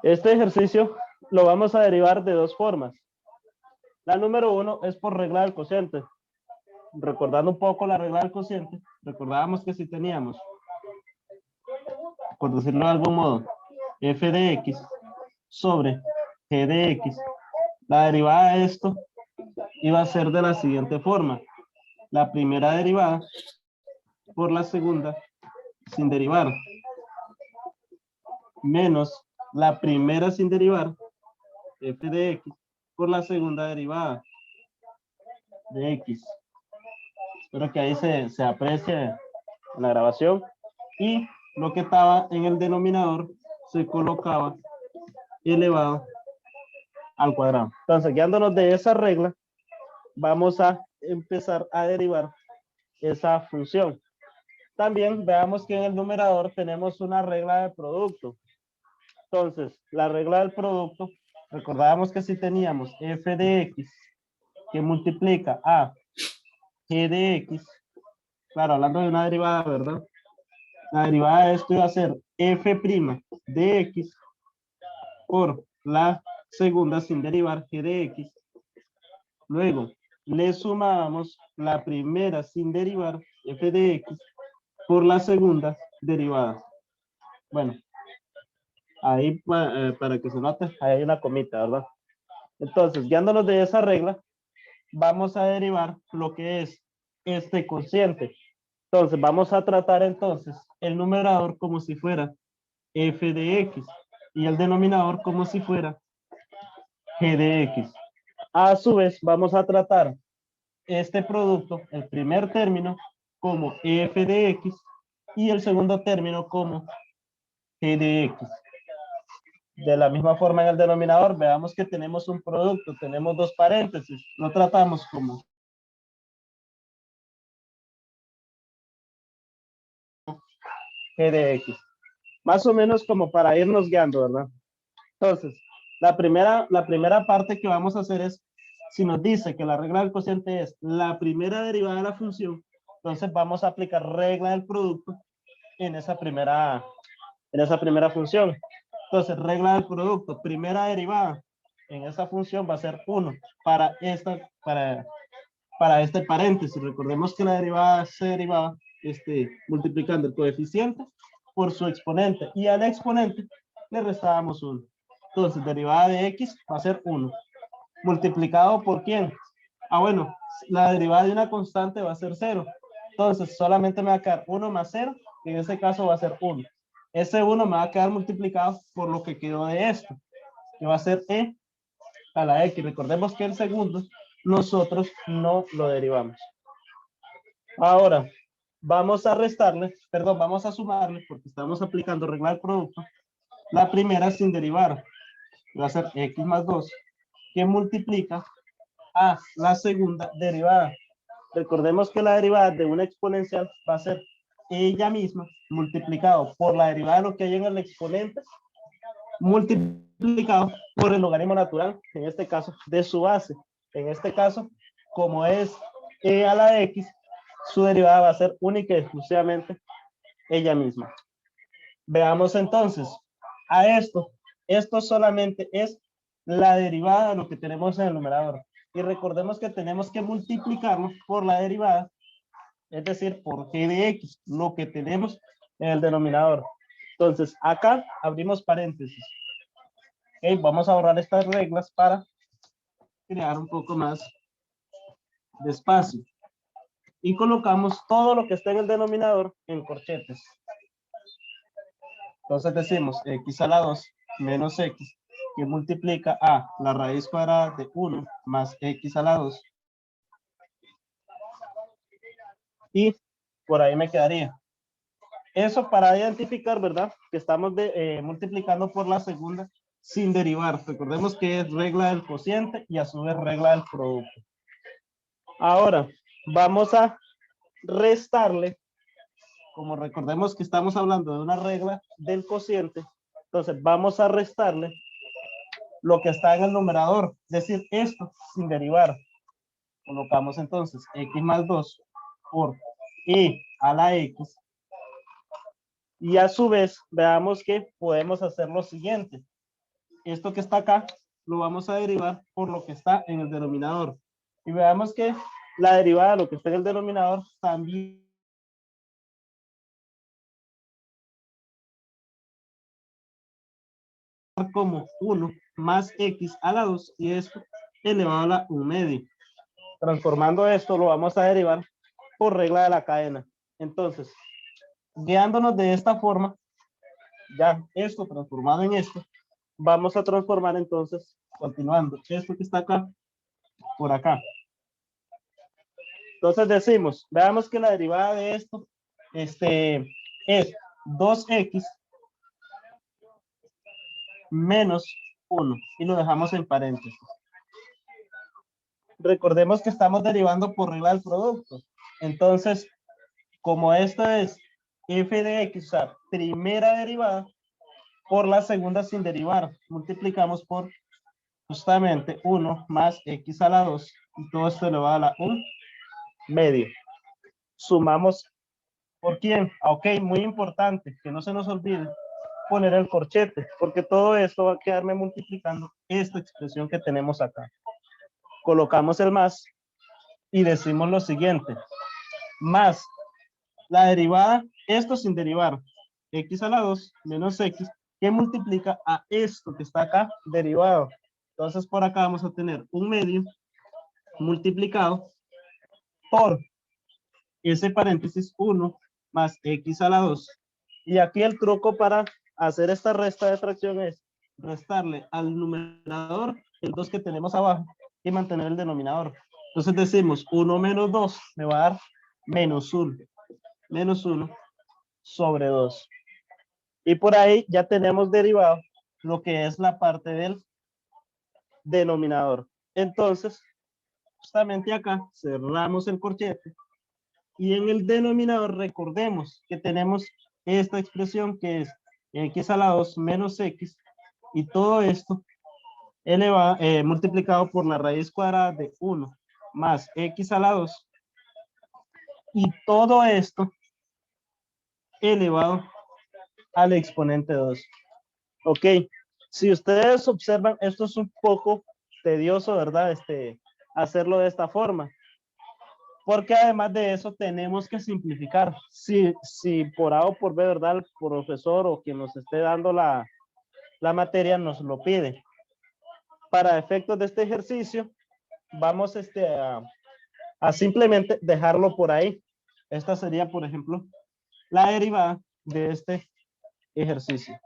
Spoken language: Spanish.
Este ejercicio lo vamos a derivar de dos formas. La número uno es por regla del cociente. Recordando un poco la regla del cociente, recordábamos que si teníamos, por decirlo de algún modo, f de x sobre g de x, la derivada de esto iba a ser de la siguiente forma. La primera derivada por la segunda sin derivar, menos la primera sin derivar, f de x, por la segunda derivada de x. Espero que ahí se aprecie en la grabación. Y lo que estaba en el denominador se colocaba elevado al cuadrado. Entonces, guiándonos de esa regla, vamos a empezar a derivar esa función. También veamos que en el numerador tenemos una regla de producto. Entonces, la regla del producto, recordábamos que si teníamos f de x que multiplica a g de x, claro, hablando de una derivada, ¿verdad? La derivada de esto iba a ser f' de x por la segunda sin derivar g de x. Luego, le sumábamos la primera sin derivar f de x por la segunda derivada. Bueno, ahí para que se note, ahí hay una comita, ¿verdad? Entonces, guiándonos de esa regla, vamos a derivar lo que es este cociente. Entonces, vamos a tratar entonces el numerador como si fuera f de x y el denominador como si fuera g de x. A su vez, vamos a tratar este producto, el primer término, como f de x y el segundo término como g de x. De la misma forma en el denominador, veamos que tenemos un producto, tenemos dos paréntesis, lo tratamos como g de x. Más o menos como para irnos guiando, ¿verdad? Entonces, la primera parte que vamos a hacer es, si nos dice que la regla del cociente es la primera derivada de la función, entonces vamos a aplicar regla del producto en esa primera función. Entonces, regla del producto, primera derivada en esa función va a ser 1 para este paréntesis. Recordemos que la derivada se derivaba multiplicando el coeficiente por su exponente y al exponente le restábamos 1. Entonces, derivada de x va a ser 1. ¿Multiplicado por quién? Ah, bueno, la derivada de una constante va a ser 0. Entonces, solamente me va a quedar 1 más 0, que en este caso va a ser 1. Ese 1 me va a quedar multiplicado por lo que quedó de esto, que va a ser e a la x. Recordemos que el segundo nosotros no lo derivamos. Ahora, vamos a restarle, perdón, vamos a sumarle, porque estamos aplicando regla del producto, la primera sin derivar, va a ser x más 2, que multiplica a la segunda derivada. Recordemos que la derivada de una exponencial va a ser ella misma multiplicado por la derivada de lo que hay en el exponente, multiplicado por el logaritmo natural, en este caso, de su base. En este caso, como es e a la x, su derivada va a ser única y exclusivamente ella misma. Veamos entonces a esto. Esto solamente es la derivada de lo que tenemos en el numerador. Y recordemos que tenemos que multiplicarlo por la derivada, es decir, por g de x, lo que tenemos en el denominador. Entonces, acá abrimos paréntesis. Okay, vamos a borrar estas reglas para crear un poco más de espacio. Y colocamos todo lo que está en el denominador en corchetes. Entonces decimos x a la 2 menos x, que multiplica a la raíz cuadrada de 1 más x a la 2. Y por ahí me quedaría. Eso para identificar, ¿verdad? Que estamos multiplicando por la segunda sin derivar. Recordemos que es regla del cociente y a su vez regla del producto. Ahora, vamos a restarle, como recordemos que estamos hablando de una regla del cociente, entonces vamos a restarle lo que está en el numerador, es decir, esto sin derivar. Colocamos entonces x más 2 por e a la x Y a su vez, veamos que podemos hacer lo siguiente. Esto que está acá, lo vamos a derivar por lo que está en el denominador. Y veamos que la derivada de lo que está en el denominador también como 1 más x a la 2 y esto elevado a la 1 medio. Transformando esto lo vamos a derivar por regla de la cadena. Entonces, guiándonos de esta forma, ya esto transformado en esto, vamos a transformar entonces, continuando, esto que está acá, por acá. Entonces decimos, veamos que la derivada de esto es 2x menos 1 y lo dejamos en paréntesis. Recordemos que estamos derivando por regla del producto. Entonces, como esto es f de x, o sea, primera derivada, por la segunda sin derivar, multiplicamos por justamente 1 más x a la 2 y todo esto elevado a la 1 medio. Sumamos, ¿por quién? Ok, muy importante, que no se nos olvide poner el corchete, porque todo esto va a quedarme multiplicando esta expresión que tenemos acá. Colocamos el más y decimos lo siguiente, más la derivada, esto sin derivar, x a la 2 menos x, que multiplica a esto que está acá derivado. Entonces por acá vamos a tener un medio multiplicado por ese paréntesis 1 más x a la 2. Y aquí el truco para hacer esta resta de fracción es restarle al numerador el 2 que tenemos abajo y mantener el denominador. Entonces decimos 1 menos 2 me va a dar menos 1. Menos 1 sobre 2. Y por ahí ya tenemos derivado lo que es la parte del denominador. Entonces, justamente acá cerramos el corchete y en el denominador recordemos que tenemos esta expresión que es x a la 2 menos x y todo esto elevado, multiplicado por la raíz cuadrada de 1 más x a la 2 y todo esto elevado al exponente 2. Ok, si ustedes observan, esto es un poco tedioso, ¿verdad? Hacerlo de esta forma. Porque además de eso tenemos que simplificar. Si por A o por B, ¿verdad? El profesor o quien nos esté dando la materia nos lo pide. Para efectos de este ejercicio, vamos a simplemente dejarlo por ahí. Esta sería, por ejemplo, la derivada de este ejercicio.